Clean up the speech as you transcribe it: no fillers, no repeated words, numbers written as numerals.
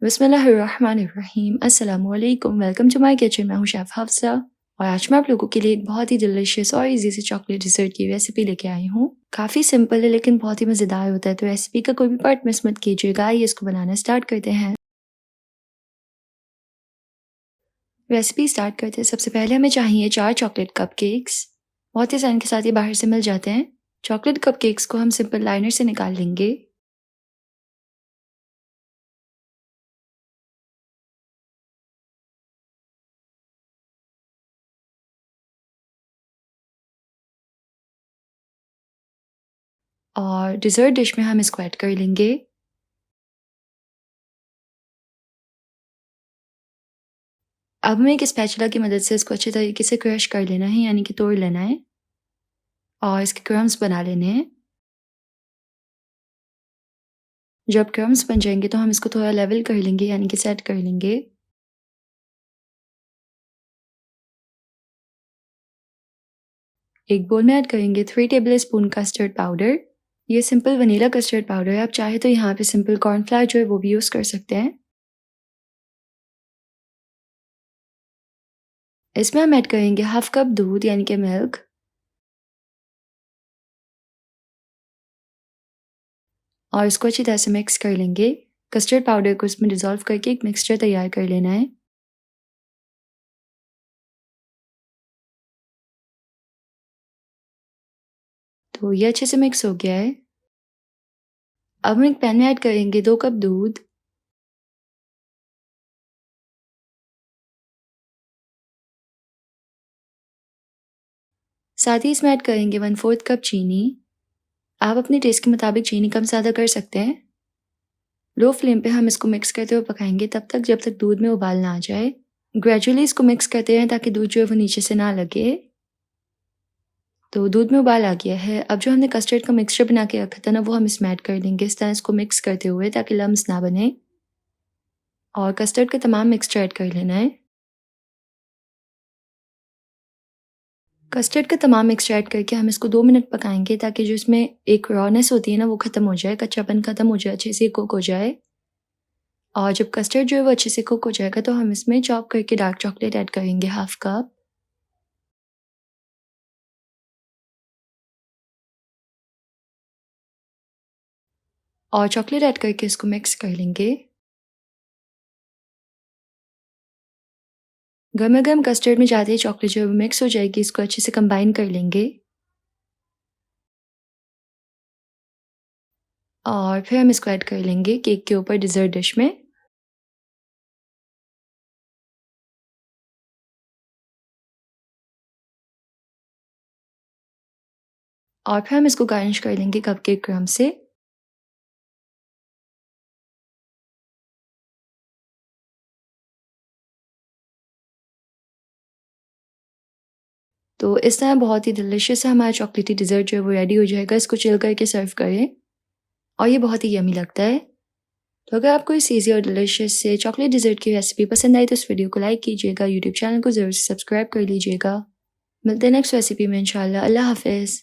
बिस्मिल्लाहिर्रहमानिर्रहीम अस्सलामुअलैकुम। Welcome to my kitchen. मैं हूँ शेफ़ हफ्सा और आज मैं आप लोगों के लिए एक बहुत ही डिलिशियस और इजी से चॉकलेट डिज़र्ट की रेसिपी लेके आई हूँ। काफ़ी सिंपल है लेकिन बहुत ही मज़ेदार होता है, तो रेसिपी का कोई भी पार्ट मिस मत कीजिएगा। आइए इसको बनाना स्टार्ट करते हैं। रेसिपी स्टार्ट करते हैं। सबसे पहले हमें चाहिए 4 चॉकलेट कपकेक्स। बहुत ही आसानी के साथ ये बाहर से मिल जाते हैं। चॉकलेट कपकेक्स को हम सिंपल लाइनर से निकाल लेंगे। और डिज़र्ट डिश में हम इसको ऐड कर लेंगे। अब हमें एक स्पैचुला की मदद से इसको अच्छे तरीके से क्रश कर लेना है, यानी कि तोड़ लेना है और इसके क्रम्स बना लेने हैं। जब क्रम्स बन जाएंगे तो हम इसको थोड़ा लेवल कर लेंगे, यानी कि सेट कर लेंगे। एक बोल में ऐड करेंगे 3 टेबल स्पून कस्टर्ड पाउडर। ये सिंपल वनीला कस्टर्ड पाउडर है। आप चाहे तो यहाँ पे सिंपल कॉर्नफ्लावर जो है वो भी यूज़ कर सकते हैं। इसमें हम ऐड करेंगे हाफ कप दूध, यानी कि मिल्क। और इसको अच्छी तरह से मिक्स कर लेंगे। कस्टर्ड पाउडर को इसमें डिज़ोल्व करके एक मिक्सचर तैयार कर लेना है। तो ये अच्छे से मिक्स हो गया है। अब हम एक पैन में ऐड करेंगे 2 कप दूध। साथ ही इसमें ऐड करेंगे 1/4 कप चीनी। आप अपने टेस्ट के मुताबिक चीनी कम ज़्यादा कर सकते हैं। लो फ्लेम पे हम इसको मिक्स करते हुए पकाएंगे तब तक जब तक दूध में उबाल ना आ जाए। ग्रेजुअली इसको मिक्स करते रहें ताकि दूध जो है वो नीचे से ना लगे। तो दूध में उबाल आ गया है। अब जो हमने कस्टर्ड का मिक्सचर बना के रखा था ना, वो हम इसमें ऐड कर देंगे। इस तरह इसको मिक्स करते हुए ताकि लम्स ना बने। और कस्टर्ड का तमाम मिक्सचर ऐड कर लेना है। कस्टर्ड का तमाम मिक्सचर ऐड करके हम इसको 2 मिनट पकाएंगे ताकि जो इसमें एक रॉनेस होती है ना, वो ख़त्म हो जाए, कच्चापन ख़त्म हो जाए, अच्छे से कुक हो जाए। और जब कस्टर्ड जो है वो अच्छे से कुक हो जाएगा तो हम इसमें चॉप करके डार्क चॉकलेट ऐड करेंगे हाफ कप। और चॉकलेट ऐड करके इसको मिक्स कर लेंगे। गरमा गरम कस्टर्ड में जाते ही चॉकलेट जो है वो मिक्स हो जाएगी, इसको अच्छे से कंबाइन कर लेंगे। और फिर हम इसको ऐड कर लेंगे केक के ऊपर डिज़र्ट डिश में। और फिर हम इसको गार्निश कर लेंगे कपकेक क्रम्ब से। तो इस तरह बहुत ही डिलिशियस है हमारा चॉकलेटी डिज़र्ट जो है वो रेडी हो जाएगा। इसको चिल करके सर्व करें और ये बहुत ही यम्मी लगता है। तो अगर आपको इस ईज़ी और डिलिशियस से चॉकलेट डिज़र्ट की रेसिपी पसंद आई तो इस वीडियो को लाइक कीजिएगा, यूट्यूब चैनल को ज़रूर से सब्सक्राइब कर लीजिएगा। मिलते हैं नेक्स्ट रेसिपी में इंशाल्लाह। अल्लाह हाफ़िज़।